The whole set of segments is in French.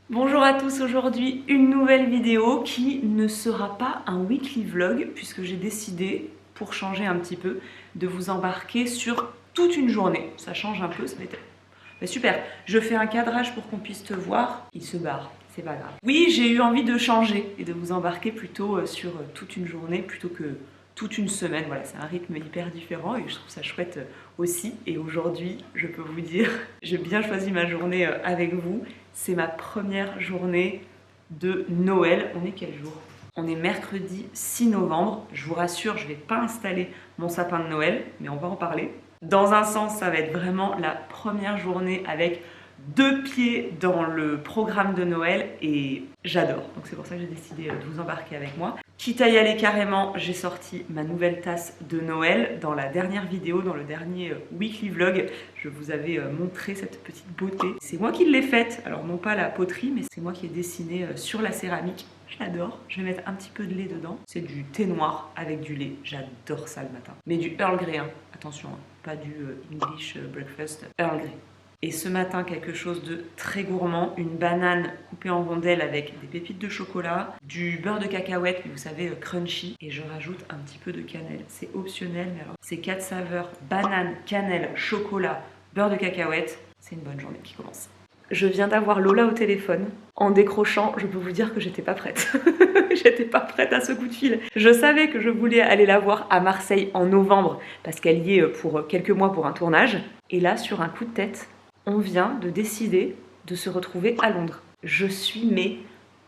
Bonjour à tous, aujourd'hui une nouvelle vidéo qui ne sera pas un weekly vlog puisque j'ai décidé, pour changer un petit peu, de vous embarquer sur toute une journée. Ça change un peu, ça va être... Mais super, je fais un cadrage pour qu'on puisse te voir. Il se barre, c'est pas grave. Oui, j'ai eu envie de changer et de vous embarquer plutôt sur toute une journée plutôt que toute une semaine. Voilà, c'est un rythme hyper différent et je trouve ça chouette aussi. Et aujourd'hui, je peux vous dire, j'ai bien choisi ma journée avec vous. C'est ma première journée de Noël. On est quel jour? On est mercredi 6 novembre. Je vous rassure, je ne vais pas installer mon sapin de Noël, mais on va en parler. Dans un sens, ça va être vraiment la première journée avec 2 pieds dans le programme de Noël et j'adore. Donc c'est pour ça que j'ai décidé de vous embarquer avec moi. Quitte à y aller carrément, j'ai sorti ma nouvelle tasse de Noël. Dans la dernière vidéo, dans le dernier weekly vlog, je vous avais montré cette petite beauté. C'est moi qui l'ai faite, alors non pas la poterie, mais c'est moi qui ai dessiné sur la céramique. Je l'adore, je vais mettre un petit peu de lait dedans. C'est du thé noir avec du lait, j'adore ça le matin. Mais du Earl Grey, hein. Attention, hein. Pas du English breakfast, Earl Grey. Et ce matin, quelque chose de très gourmand, une banane coupée en rondelles avec des pépites de chocolat, du beurre de cacahuète, vous savez, crunchy, et je rajoute un petit peu de cannelle. C'est optionnel, mais alors, c'est 4 saveurs, banane, cannelle, chocolat, beurre de cacahuète. C'est une bonne journée qui commence. Je viens d'avoir Lola au téléphone. En décrochant, je peux vous dire que j'étais pas prête. J'étais pas prête à ce coup de fil. Je savais que je voulais aller la voir à Marseille en novembre, parce qu'elle y est pour quelques mois pour un tournage. Et là, sur un coup de tête, on vient de décider de se retrouver à Londres. Je suis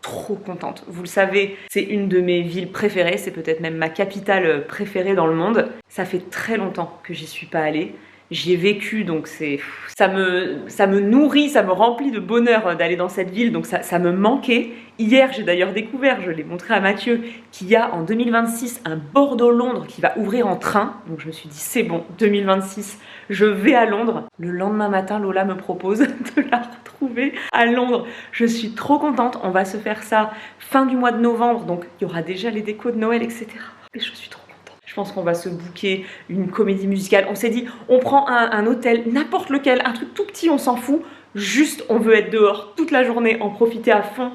trop contente. Vous le savez, c'est une de mes villes préférées, c'est peut-être même ma capitale préférée dans le monde. Ça fait très longtemps que j'y suis pas allée. J'y ai vécu, donc ça me nourrit, ça me remplit de bonheur d'aller dans cette ville, donc ça me manquait. Hier, j'ai d'ailleurs découvert, je l'ai montré à Mathieu, qu'il y a en 2026 un Bordeaux-Londres qui va ouvrir en train. Donc je me suis dit, c'est bon, 2026, je vais à Londres. Le lendemain matin, Lola me propose de la retrouver à Londres. Je suis trop contente, on va se faire ça fin du mois de novembre, donc il y aura déjà les décos de Noël, etc. Et je suis trop... Je pense qu'on va se booker une comédie musicale. On s'est dit, on prend un hôtel, n'importe lequel, un truc tout petit, on s'en fout. Juste, on veut être dehors toute la journée, en profiter à fond.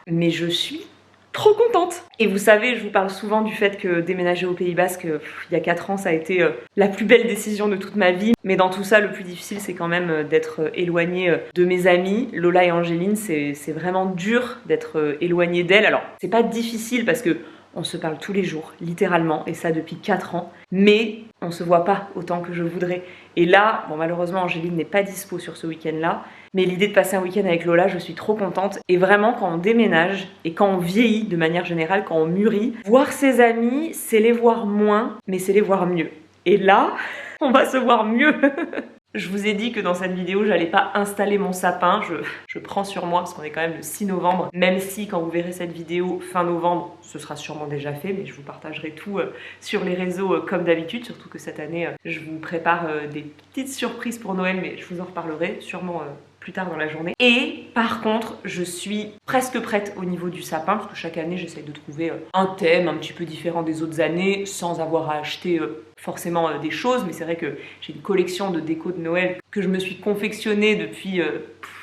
Mais je suis trop contente. Et vous savez, je vous parle souvent du fait que déménager au Pays Basque, il y a 4 ans, ça a été la plus belle décision de toute ma vie. Mais dans tout ça, le plus difficile, c'est quand même d'être éloignée de mes amis. Lola et Angéline, c'est vraiment dur d'être éloignée d'elles. Alors, c'est pas difficile parce que on se parle tous les jours, littéralement, et ça depuis 4 ans, mais on se voit pas autant que je voudrais. Et là, bon, malheureusement, Angéline n'est pas dispo sur ce week-end-là, mais l'idée de passer un week-end avec Lola, je suis trop contente. Et vraiment, quand on déménage et quand on vieillit, de manière générale, quand on mûrit, voir ses amis, c'est les voir moins, mais c'est les voir mieux. Et là, on va se voir mieux. Je vous ai dit que dans cette vidéo, j'allais pas installer mon sapin, je prends sur moi parce qu'on est quand même le 6 novembre, même si quand vous verrez cette vidéo fin novembre, ce sera sûrement déjà fait, mais je vous partagerai tout sur les réseaux comme d'habitude, surtout que cette année, je vous prépare des petites surprises pour Noël, mais je vous en reparlerai sûrement plus tard dans la journée. Et par contre, je suis presque prête au niveau du sapin, parce que chaque année, j'essaye de trouver un thème un petit peu différent des autres années, sans avoir à acheter forcément des choses, mais c'est vrai que j'ai une collection de déco de Noël que je me suis confectionnée depuis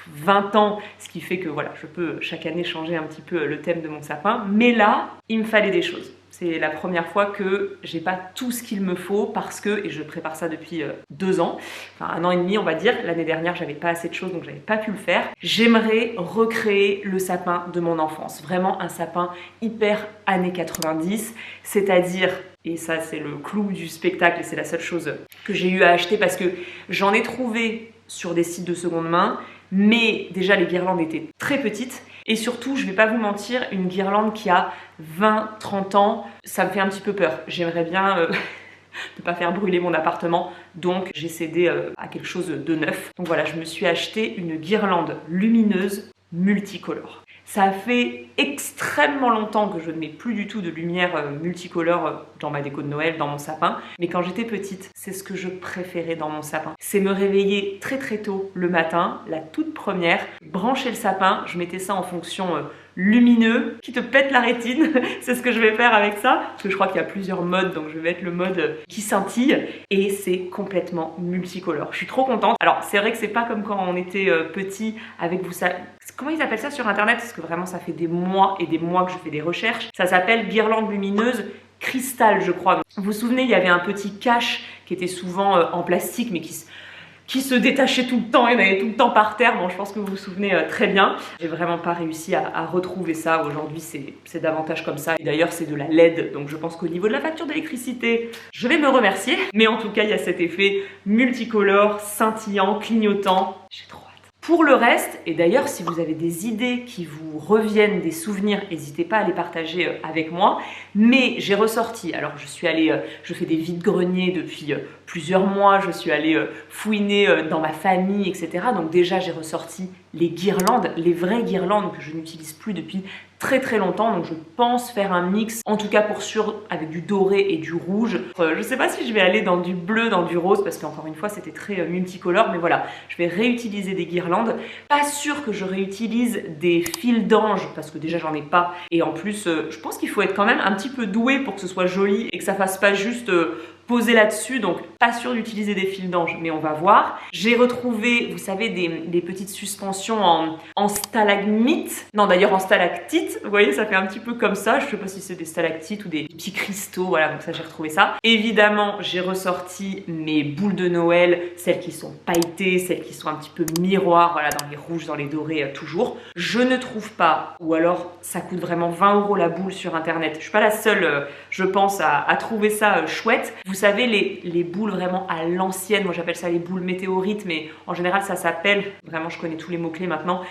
20 ans, ce qui fait que voilà, je peux chaque année changer un petit peu le thème de mon sapin. Mais là, il me fallait des choses. C'est la première fois que j'ai pas tout ce qu'il me faut parce que, et je prépare ça depuis 2 ans, enfin 1 an et demi on va dire, l'année dernière j'avais pas assez de choses donc j'avais pas pu le faire. J'aimerais recréer le sapin de mon enfance, vraiment un sapin hyper années 90, c'est-à-dire, et ça c'est le clou du spectacle et c'est la seule chose que j'ai eu à acheter parce que j'en ai trouvé sur des sites de seconde main, mais déjà les guirlandes étaient très petites. Et surtout, je vais pas vous mentir, une guirlande qui a 20-30 ans, ça me fait un petit peu peur. J'aimerais bien ne pas faire brûler mon appartement, donc j'ai cédé à quelque chose de neuf. Donc voilà, je me suis acheté une guirlande lumineuse multicolore. Ça a fait extrêmement longtemps que je ne mets plus du tout de lumière multicolore dans ma déco de Noël, dans mon sapin. Mais quand j'étais petite, c'est ce que je préférais dans mon sapin. C'est me réveiller très très tôt le matin, la toute première, brancher le sapin, je mettais ça en fonction lumineux, qui te pète la rétine. C'est ce que je vais faire avec ça, parce que je crois qu'il y a plusieurs modes, donc je vais mettre le mode qui scintille, et c'est complètement multicolore. Je suis trop contente. Alors c'est vrai que c'est pas comme quand on était petit, avec vous savez, Comment ils appellent ça sur internet? Parce que vraiment ça fait des mois et des mois que je fais des recherches. Ça s'appelle guirlande lumineuse cristal, je crois. Vous vous souvenez, il y avait un petit cache qui était souvent en plastique mais qui se détachait tout le temps, il y en avait tout le temps par terre. Bon, je pense que vous vous souvenez très bien. J'ai vraiment pas réussi à retrouver ça. Aujourd'hui, c'est davantage comme ça. Et d'ailleurs, c'est de la LED, donc je pense qu'au niveau de la facture d'électricité, je vais me remercier. Mais en tout cas, il y a cet effet multicolore, scintillant, clignotant. J'ai trop hâte. Pour le reste, et d'ailleurs si vous avez des idées qui vous reviennent, des souvenirs, n'hésitez pas à les partager avec moi. Mais j'ai ressorti, alors je suis allée, je fais des vides-greniers depuis plusieurs mois, je suis allée fouiner dans ma famille, etc. Donc déjà j'ai ressorti les guirlandes, les vraies guirlandes que je n'utilise plus depuis très longtemps, donc je pense faire un mix, en tout cas pour sûr, avec du doré et du rouge. Je sais pas si je vais aller dans du bleu, dans du rose, parce qu'encore une fois c'était très multicolore, mais voilà, je vais réutiliser des guirlandes. Pas sûr que je réutilise des fils d'ange, parce que déjà j'en ai pas, et en plus je pense qu'il faut être quand même un petit peu doué pour que ce soit joli et que ça fasse pas juste poser là-dessus, donc pas sûr d'utiliser des fils d'ange, mais on va voir. J'ai retrouvé, vous savez, des petites suspensions en stalagmite, non d'ailleurs en stalactite, vous voyez, ça fait un petit peu comme ça, je sais pas si c'est des stalactites ou des petits cristaux, voilà, donc ça j'ai retrouvé ça. Évidemment, j'ai ressorti mes boules de Noël, celles qui sont pailletées, celles qui sont un petit peu miroirs, voilà, dans les rouges, dans les dorés, toujours. Je ne trouve pas, ou alors ça coûte vraiment 20 € la boule sur internet, je suis pas la seule, je pense, à trouver ça chouette. Vous savez, les boules vraiment à l'ancienne, moi j'appelle ça les boules météorites, mais en général ça s'appelle, vraiment je connais tous les mots-clés maintenant,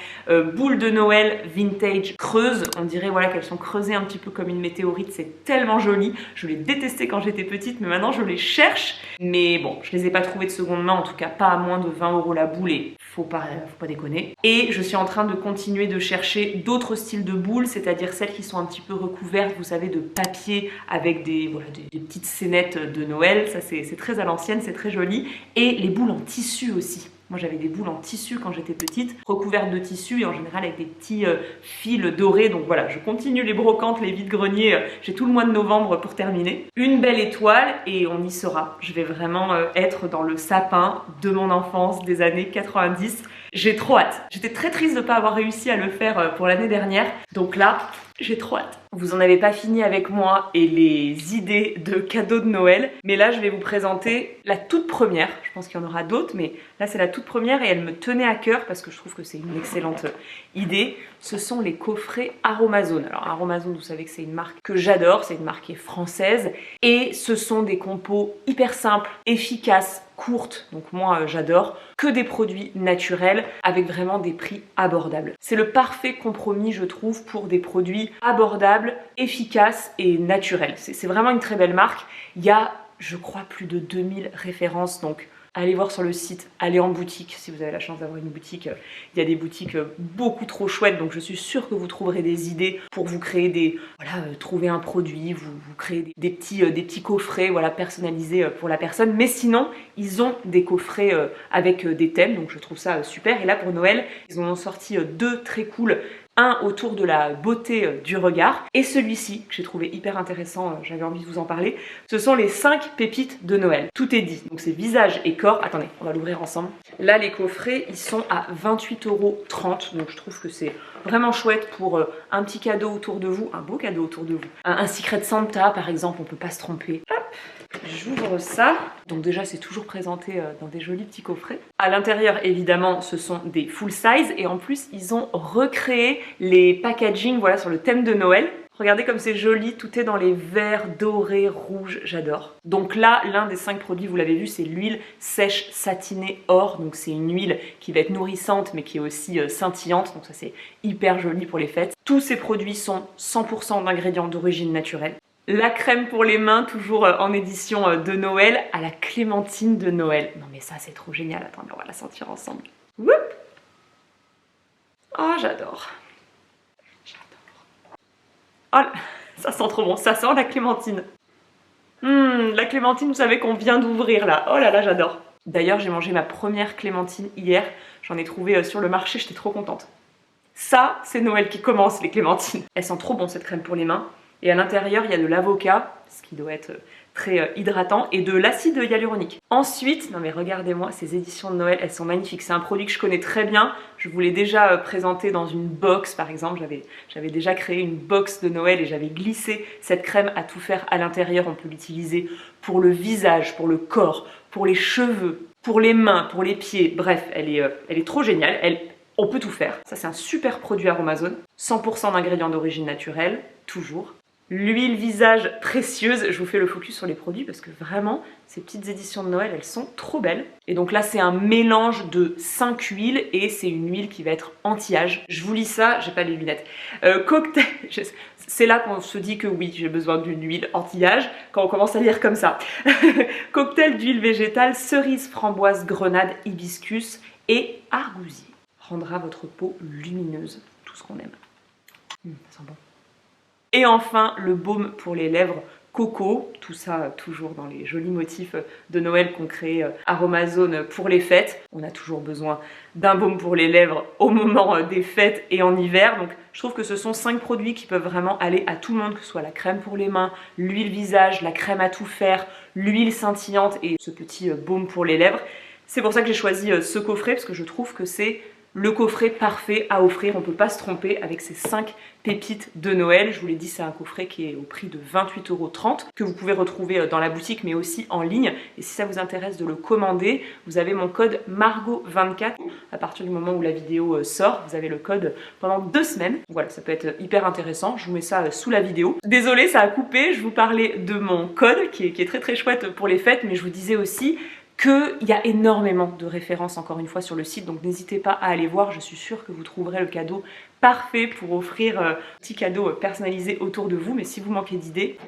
boules de Noël vintage creuses. On dirait voilà qu'elles sont creusées un petit peu comme une météorite, c'est tellement joli. Je les détestais quand j'étais petite, mais maintenant je les cherche. Mais bon, je les ai pas trouvées de seconde main, en tout cas pas à moins de 20 € la boule, et faut pas déconner. Et je suis en train de continuer de chercher d'autres styles de boules, c'est-à-dire celles qui sont un petit peu recouvertes, vous savez, de papier avec des petites scénettes de Noël. Ça c'est très à l'ancienne, c'est très joli. Et les boules en tissu aussi. Moi j'avais des boules en tissu quand j'étais petite, recouvertes de tissu et en général avec des petits fils dorés. Donc voilà, je continue les brocantes, les vides-greniers. J'ai tout le mois de novembre pour terminer. Une belle étoile et on y sera. Je vais vraiment être dans le sapin de mon enfance des années 90. J'ai trop hâte. J'étais très triste de ne pas avoir réussi à le faire pour l'année dernière. Donc là, j'ai trop hâte. Vous en avez pas fini avec moi et les idées de cadeaux de Noël, mais là je vais vous présenter la toute première. Je pense qu'il y en aura d'autres, mais là c'est la toute première et elle me tenait à cœur parce que je trouve que c'est une excellente idée. Ce sont les coffrets Aromazone. Alors Aromazone, vous savez que c'est une marque que j'adore, c'est une marque qui est française et ce sont des compos hyper simples, efficaces, courtes, donc moi j'adore, que des produits naturels avec vraiment des prix abordables. C'est le parfait compromis je trouve pour des produits abordables, efficaces et naturels. C'est vraiment une très belle marque. Il y a, je crois, plus de 2000 références, donc allez voir sur le site, allez en boutique si vous avez la chance d'avoir une boutique. Il y a des boutiques beaucoup trop chouettes, donc je suis sûre que vous trouverez des idées pour vous créer des... Voilà, trouver un produit, vous créer des petits coffrets voilà, personnalisés pour la personne. Mais sinon, ils ont des coffrets avec des thèmes, donc je trouve ça super. Et là, pour Noël, ils en ont sorti deux très cool. Un autour de la beauté du regard et celui-ci que j'ai trouvé hyper intéressant, j'avais envie de vous en parler. Ce sont les 5 pépites de Noël. Tout est dit. Donc c'est visage et corps. Attendez, on va l'ouvrir ensemble. Là les coffrets ils sont à 28,30 €. Donc je trouve que c'est vraiment chouette pour un petit cadeau autour de vous, un beau cadeau autour de vous. Un Secret Santa par exemple, on peut pas se tromper. Hop, j'ouvre ça. Donc déjà c'est toujours présenté dans des jolis petits coffrets. À l'intérieur évidemment ce sont des full size et en plus ils ont recréé les packaging voilà, sur le thème de Noël. Regardez comme c'est joli, tout est dans les verts dorés, rouges, j'adore. Donc là, l'un des 5 produits, vous l'avez vu, c'est l'huile sèche satinée or. Donc c'est une huile qui va être nourrissante mais qui est aussi scintillante. Donc ça c'est hyper joli pour les fêtes. Tous ces produits sont 100% d'ingrédients d'origine naturelle. La crème pour les mains, toujours en édition de Noël, à la clémentine de Noël. Non mais ça c'est trop génial, attendez, on va la sentir ensemble. Woup! Oh j'adore. Oh, ça sent trop bon, ça sent la clémentine. La clémentine, vous savez qu'on vient d'ouvrir là. Oh là là, j'adore. D'ailleurs, j'ai mangé ma première clémentine hier. J'en ai trouvé sur le marché, j'étais trop contente. Ça, c'est Noël qui commence, les clémentines. Elle sent trop bon cette crème pour les mains. Et à l'intérieur, il y a de l'avocat, ce qui doit être très hydratant, et de l'acide hyaluronique. Ensuite, non mais regardez-moi, ces éditions de Noël, elles sont magnifiques. C'est un produit que je connais très bien. Je vous l'ai déjà présenté dans une box, par exemple. J'avais déjà créé une box de Noël et j'avais glissé cette crème à tout faire à l'intérieur. On peut l'utiliser pour le visage, pour le corps, pour les cheveux, pour les mains, pour les pieds. Bref, elle est trop géniale. On peut tout faire. Ça, c'est un super produit Aromazone. 100% d'ingrédients d'origine naturelle, toujours. L'huile visage précieuse, je vous fais le focus sur les produits parce que vraiment, ces petites éditions de Noël, elles sont trop belles. Et donc là, c'est un mélange de 5 huiles et c'est une huile qui va être anti-âge. Je vous lis ça, j'ai pas les lunettes. Cocktail, c'est là qu'on se dit que oui, j'ai besoin d'une huile anti-âge, quand on commence à lire comme ça. Cocktail d'huile végétale, cerise, framboise, grenade, hibiscus et argousier. Rendra votre peau lumineuse, tout ce qu'on aime. Ça sent bon. Et enfin, le baume pour les lèvres coco, tout ça toujours dans les jolis motifs de Noël qu'on crée Aromazone pour les fêtes. On a toujours besoin d'un baume pour les lèvres au moment des fêtes et en hiver. Donc je trouve que ce sont 5 produits qui peuvent vraiment aller à tout le monde, que ce soit la crème pour les mains, l'huile visage, la crème à tout faire, l'huile scintillante et ce petit baume pour les lèvres. C'est pour ça que j'ai choisi ce coffret, parce que je trouve que c'est le coffret parfait à offrir. On ne peut pas se tromper avec ces 5 pépites de Noël. Je vous l'ai dit, c'est un coffret qui est au prix de 28,30 €, que vous pouvez retrouver dans la boutique mais aussi en ligne. Et si ça vous intéresse de le commander, vous avez mon code Margot24. À partir du moment où la vidéo sort, vous avez le code pendant 2 semaines. Voilà, ça peut être hyper intéressant. Je vous mets ça sous la vidéo. Désolée, ça a coupé. Je vous parlais de mon code qui est très chouette pour les fêtes, mais je vous disais aussi qu'il y a énormément de références encore une fois sur le site, donc n'hésitez pas à aller voir, je suis sûre que vous trouverez le cadeau parfait pour offrir un petit cadeau personnalisé autour de vous, mais si vous manquez d'idées,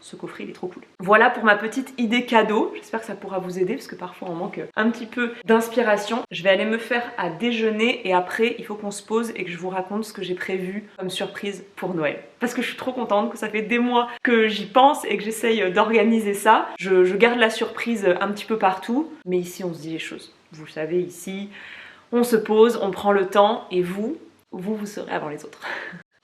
ce coffret il est trop cool. Voilà pour ma petite idée cadeau, j'espère que ça pourra vous aider parce que parfois on manque un petit peu d'inspiration. Je vais aller me faire à déjeuner et après il faut qu'on se pose et que je vous raconte ce que j'ai prévu comme surprise pour Noël. Parce que je suis trop contente, que ça fait des mois que j'y pense et que j'essaye d'organiser ça. Je garde la surprise un petit peu partout, mais ici on se dit les choses. Vous le savez, ici on se pose, on prend le temps et vous serez avant les autres.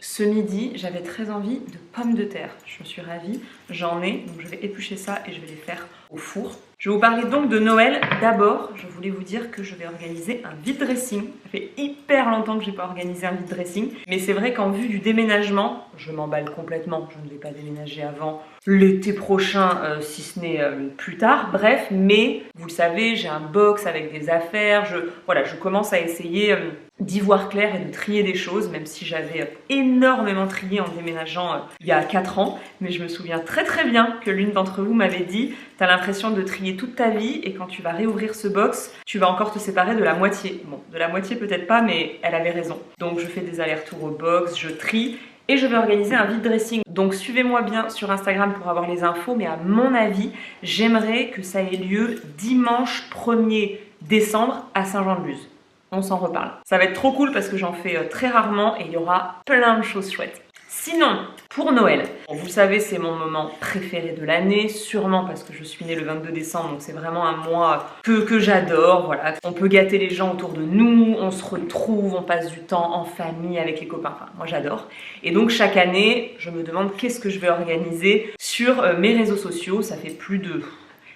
Ce midi, j'avais très envie de pommes de terre. Je suis ravie, j'en ai, donc je vais éplucher ça et je vais les faire au four. Je vais vous parler donc de Noël. D'abord, je voulais vous dire que je vais organiser un vide dressing. Ça fait hyper longtemps que je n'ai pas organisé un vide dressing, mais c'est vrai qu'en vue du déménagement, je m'emballe complètement. Je ne vais pas déménager avant l'été prochain, si ce n'est plus tard. Bref, mais vous le savez, j'ai un box avec des affaires. Voilà, je commence à essayer d'y voir clair et de trier des choses, même si j'avais énormément trié en déménageant il y a 4 ans. Mais je me souviens très bien que l'une d'entre vous m'avait dit « T'as l'impression de trier toute ta vie et quand tu vas réouvrir ce box, tu vas encore te séparer de la moitié. » Bon, de la moitié peut-être pas, mais elle avait raison. Donc je fais des allers-retours au box, je trie et je vais organiser un vide dressing. Donc suivez-moi bien sur Instagram pour avoir les infos, mais à mon avis, j'aimerais que ça ait lieu dimanche 1er décembre à Saint-Jean-de-Luz. On s'en reparle. Ça va être trop cool parce que j'en fais très rarement et il y aura plein de choses chouettes. Sinon, pour Noël, vous le savez, c'est mon moment préféré de l'année, sûrement parce que je suis née le 22 décembre, donc c'est vraiment un mois que j'adore. Voilà. On peut gâter les gens autour de nous, on se retrouve, on passe du temps en famille avec les copains. Enfin, moi j'adore. Et donc chaque année, je me demande qu'est-ce que je vais organiser sur mes réseaux sociaux. Ça fait plus de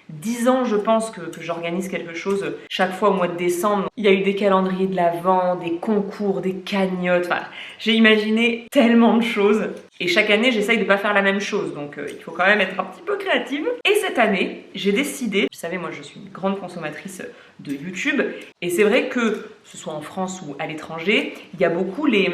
10 ans, je pense, que j'organise quelque chose chaque fois au mois de décembre. Il y a eu des calendriers de l'Avent, des concours, des cagnottes. Enfin, j'ai imaginé tellement de choses. Et chaque année, j'essaye de ne pas faire la même chose. Donc, il faut quand même être un petit peu créative. Et cette année, j'ai décidé... Vous savez, moi, je suis une grande consommatrice de YouTube. Et c'est vrai que, ce soit en France ou à l'étranger, il y a beaucoup les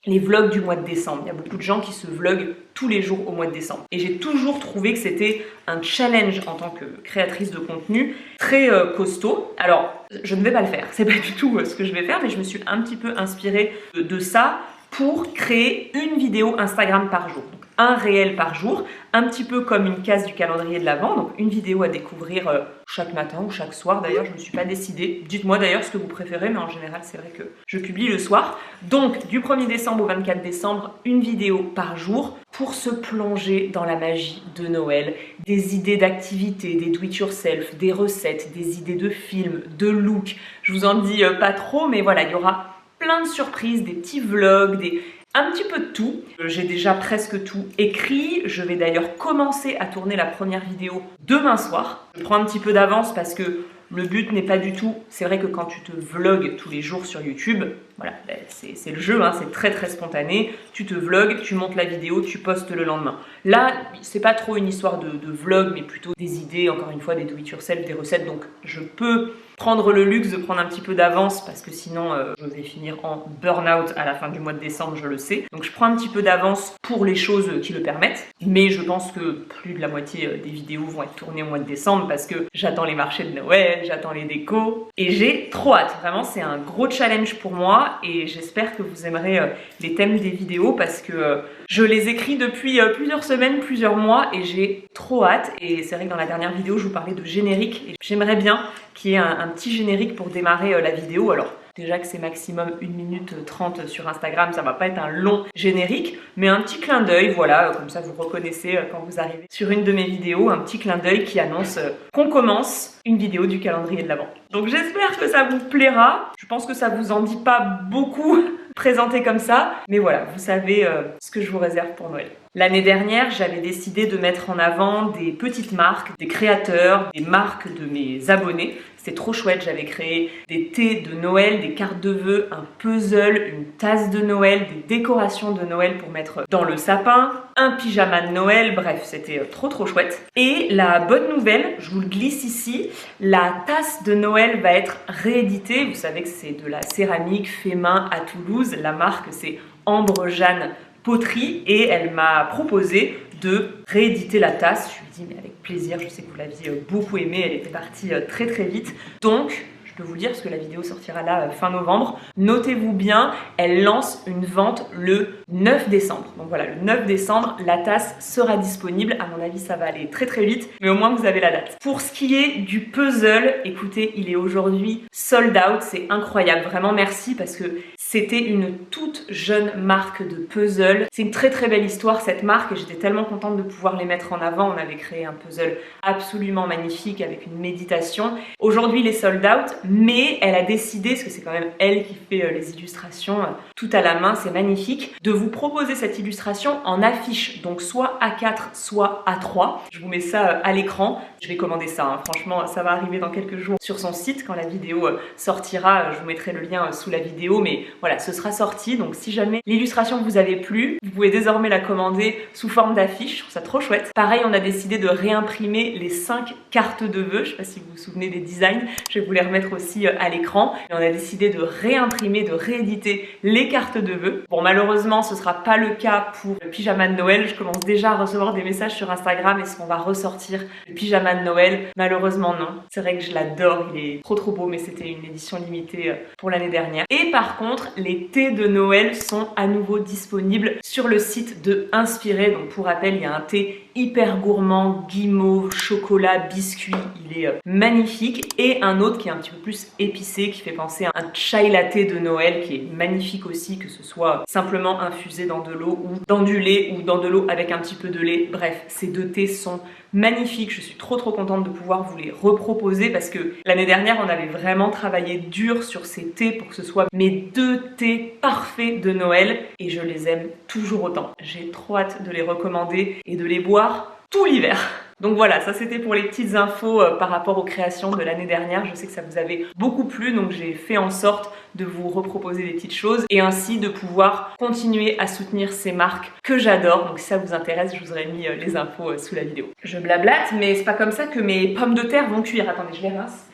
vlogs du mois de décembre. Il y a beaucoup de gens qui se vloguent tous les jours au mois de décembre. Et j'ai toujours trouvé que c'était un challenge en tant que créatrice de contenu très costaud. Alors, je ne vais pas le faire. C'est pas du tout ce que je vais faire, mais je me suis un petit peu inspirée de ça pour créer une vidéo Instagram par jour. Donc, un réel par jour, un petit peu comme une case du calendrier de l'Avent, donc une vidéo à découvrir chaque matin ou chaque soir. D'ailleurs, je ne me suis pas décidée. Dites-moi d'ailleurs ce que vous préférez, mais en général, c'est vrai que je publie le soir. Donc, du 1er décembre au 24 décembre, une vidéo par jour pour se plonger dans la magie de Noël. Des idées d'activités, des do-it-yourself, des recettes, des idées de films, de looks. Je vous en dis pas trop, mais voilà, il y aura plein de surprises, des petits vlogs, un petit peu de tout. J'ai déjà presque tout écrit. Je vais d'ailleurs commencer à tourner la première vidéo demain soir. Je prends un petit peu d'avance parce que le but n'est pas du tout, c'est vrai que quand tu te vlogs tous les jours sur YouTube, voilà, c'est le jeu, hein, c'est très spontané, tu te vlogs, tu montes la vidéo, tu postes le lendemain. Là, c'est pas trop une histoire de vlog, mais plutôt des idées, encore une fois, des do it yourself, des recettes, donc je peux prendre le luxe de prendre un petit peu d'avance parce que sinon je vais finir en burn-out à la fin du mois de décembre, je le sais. Donc je prends un petit peu d'avance pour les choses qui le permettent, mais je pense que plus de la moitié des vidéos vont être tournées au mois de décembre parce que j'attends les marchés de Noël, j'attends les décos et j'ai trop hâte. Vraiment, c'est un gros challenge pour moi et j'espère que vous aimerez les thèmes des vidéos parce que je les écris depuis plusieurs semaines, plusieurs mois et j'ai trop hâte. Et c'est vrai que dans la dernière vidéo, je vous parlais de générique et j'aimerais bien qu'il y ait un petit générique pour démarrer la vidéo. Alors déjà que c'est maximum 1 minute 30 sur Instagram, ça va pas être un long générique, mais un petit clin d'œil, voilà, comme ça vous reconnaissez quand vous arrivez sur une de mes vidéos, un petit clin d'œil qui annonce qu'on commence une vidéo du calendrier de l'Avent. Donc j'espère que ça vous plaira. Je pense que ça vous en dit pas beaucoup présenté comme ça, mais voilà, vous savez ce que je vous réserve pour Noël. L'année dernière, j'avais décidé de mettre en avant des petites marques, des créateurs, des marques de mes abonnés. C'était trop chouette, j'avais créé des thés de Noël, des cartes de vœux, un puzzle, une tasse de Noël, des décorations de Noël pour mettre dans le sapin, un pyjama de Noël, bref, c'était trop chouette. Et la bonne nouvelle, je vous le glisse ici, la tasse de Noël va être rééditée. Vous savez que c'est de la céramique fait main à Toulouse. La marque, c'est Ambre Jeanne Poterie et elle m'a proposé de rééditer la tasse. Je lui ai dit mais avec plaisir, je sais que vous l'aviez beaucoup aimée, elle était partie très vite. Donc je peux vous le dire parce que la vidéo sortira là fin novembre. Notez-vous bien, elle lance une vente le 9 décembre. Donc voilà, le 9 décembre, la tasse sera disponible. À mon avis, ça va aller très vite, mais au moins vous avez la date. Pour ce qui est du puzzle, écoutez, il est aujourd'hui sold out. C'est incroyable, vraiment merci parce que c'était une toute jeune marque de puzzle. C'est une très belle histoire cette marque et j'étais tellement contente de pouvoir les mettre en avant. On avait créé un puzzle absolument magnifique avec une méditation. Aujourd'hui, il est sold out, mais elle a décidé, parce que c'est quand même elle qui fait les illustrations tout à la main, c'est magnifique, de vous proposer cette illustration en affiche, donc soit A4, soit A3. Je vous mets ça à l'écran. Je vais commander ça, hein. Franchement, ça va arriver dans quelques jours sur son site. Quand la vidéo sortira, je vous mettrai le lien sous la vidéo, mais voilà, ce sera sorti. Donc si jamais l'illustration vous avait plu, vous pouvez désormais la commander sous forme d'affiche. Je trouve ça trop chouette. Pareil, on a décidé de réimprimer les 5 cartes de vœux. Je sais pas si vous vous souvenez des designs. Je vais vous les remettre aussi à l'écran. Et on a décidé de réimprimer, de rééditer les cartes de vœux. Bon, malheureusement, ce sera pas le cas pour le pyjama de Noël. Je commence déjà à recevoir des messages sur Instagram. Est-ce qu'on va ressortir le pyjama de Noël? Malheureusement, non. C'est vrai que je l'adore. Il est trop beau, mais c'était une édition limitée pour l'année dernière. Et par contre, les thés de Noël sont à nouveau disponibles sur le site de Inspiré. Donc pour rappel, il y a un thé hyper gourmand, guimauve, chocolat, biscuit, il est magnifique, et un autre qui est un petit peu plus épicé, qui fait penser à un chai latte de Noël, qui est magnifique aussi, que ce soit simplement infusé dans de l'eau ou dans du lait ou dans de l'eau avec un petit peu de lait. Bref, ces deux thés sont magnifiques. Je suis trop contente de pouvoir vous les reproposer parce que l'année dernière, on avait vraiment travaillé dur sur ces thés pour que ce soit mes 2 thés parfaits de Noël et je les aime toujours autant. J'ai trop hâte de les recommander et de les boire tout l'hiver. Donc voilà, ça c'était pour les petites infos par rapport aux créations de l'année dernière. Je sais que ça vous avait beaucoup plu, donc j'ai fait en sorte de vous reproposer des petites choses et ainsi de pouvoir continuer à soutenir ces marques que j'adore. Donc si ça vous intéresse, je vous aurais mis les infos sous la vidéo. Je blablate, mais c'est pas comme ça que mes pommes de terre vont cuire. Attendez, je les rince.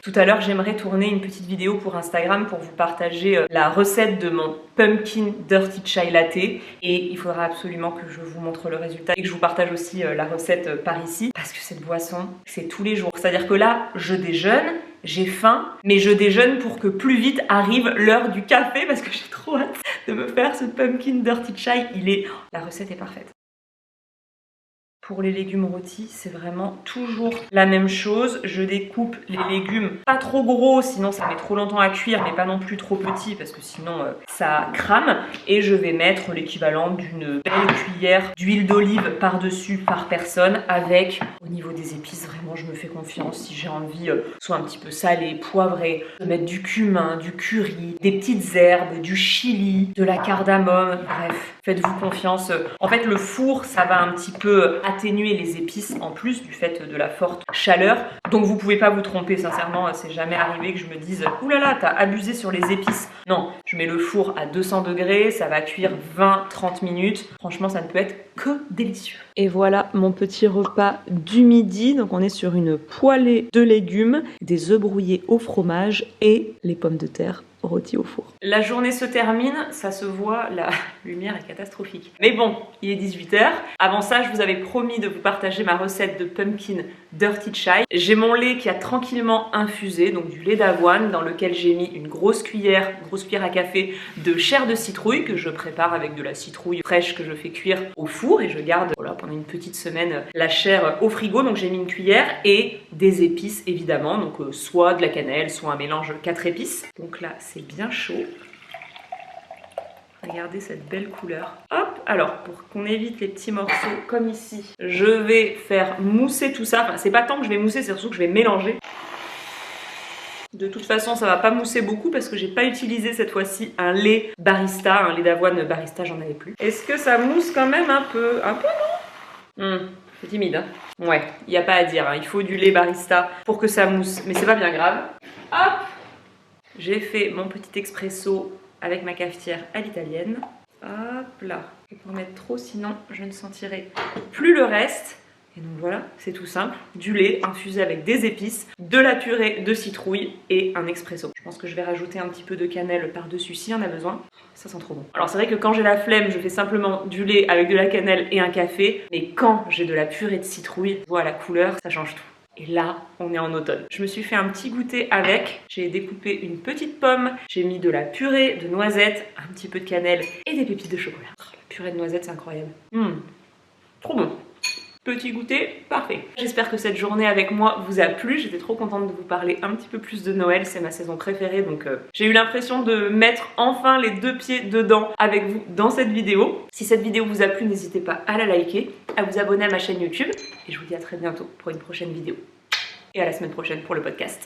Tout à l'heure, j'aimerais tourner une petite vidéo pour Instagram pour vous partager la recette de mon Pumpkin Dirty Chai Latte et il faudra absolument que je vous montre le résultat et que je vous partage aussi la recette par ici parce que cette boisson, c'est tous les jours. C'est-à-dire que là, je déjeune, j'ai faim, mais je déjeune pour que plus vite arrive l'heure du café parce que j'ai trop hâte de me faire ce Pumpkin Dirty Chai. La recette est parfaite. Pour les légumes rôtis, c'est vraiment toujours la même chose. Je découpe les légumes pas trop gros, sinon ça met trop longtemps à cuire, mais pas non plus trop petit parce que sinon ça crame. Et je vais mettre l'équivalent d'une belle cuillère d'huile d'olive par-dessus par personne avec, au niveau des épices, vraiment je me fais confiance. Si j'ai envie, soit un petit peu salé, poivré, de mettre du cumin, du curry, des petites herbes, du chili, de la cardamome, bref, faites-vous confiance. En fait, le four, ça va un petit peu atténuer les épices en plus du fait de la forte chaleur. Donc vous pouvez pas vous tromper, sincèrement, c'est jamais arrivé que je me dise « Ouh là là, t'as abusé sur les épices ». Non, je mets le four à 200 degrés, ça va cuire 20-30 minutes. Franchement, ça ne peut être que délicieux. Et voilà mon petit repas du midi. Donc on est sur une poêlée de légumes, des œufs brouillés au fromage et les pommes de terre rôties au four. La journée se termine, ça se voit, la lumière est catastrophique. Mais bon, il est 18 h. Avant ça, je vous avais promis de vous partager ma recette de pumpkin dirty chai. J'ai mon lait qui a tranquillement infusé, donc du lait d'avoine dans lequel j'ai mis une grosse cuillère à café de chair de citrouille que je prépare avec de la citrouille fraîche que je fais cuire au four et je garde voilà, pendant une petite semaine la chair au frigo. Donc j'ai mis une cuillère et des épices évidemment, donc soit de la cannelle, soit un mélange 4 épices. Donc là, c'est bien chaud. Regardez cette belle couleur. Hop, alors pour qu'on évite les petits morceaux comme ici, je vais faire mousser tout ça. Enfin, c'est pas tant que je vais mousser, c'est surtout que je vais mélanger. De toute façon, ça va pas mousser beaucoup parce que j'ai pas utilisé cette fois-ci un lait barista, un lait d'avoine barista, j'en avais plus. Est-ce que ça mousse quand même un peu? Un peu, non? C'est timide, hein? Ouais, il n'y a pas à dire, hein. Il faut du lait barista pour que ça mousse, mais c'est pas bien grave. Hop! J'ai fait mon petit expresso avec ma cafetière à l'italienne. Hop là. Je vais pas en mettre trop, sinon je ne sentirai plus le reste. Et donc voilà, c'est tout simple. Du lait infusé avec des épices, de la purée de citrouille et un expresso. Je pense que je vais rajouter un petit peu de cannelle par-dessus si on a besoin. Ça sent trop bon. Alors c'est vrai que quand j'ai la flemme, je fais simplement du lait avec de la cannelle et un café. Mais quand j'ai de la purée de citrouille, voilà la couleur, ça change tout. Et là, on est en automne. Je me suis fait un petit goûter avec. J'ai découpé une petite pomme. J'ai mis de la purée de noisettes, un petit peu de cannelle et des pépites de chocolat. Oh, la purée de noisettes, c'est incroyable. Trop bon. Petit goûter, parfait. J'espère que cette journée avec moi vous a plu. J'étais trop contente de vous parler un petit peu plus de Noël. C'est ma saison préférée, donc j'ai eu l'impression de mettre enfin les deux pieds dedans avec vous dans cette vidéo. Si cette vidéo vous a plu, n'hésitez pas à la liker, à vous abonner à ma chaîne YouTube. Et je vous dis à très bientôt pour une prochaine vidéo. Et à la semaine prochaine pour le podcast.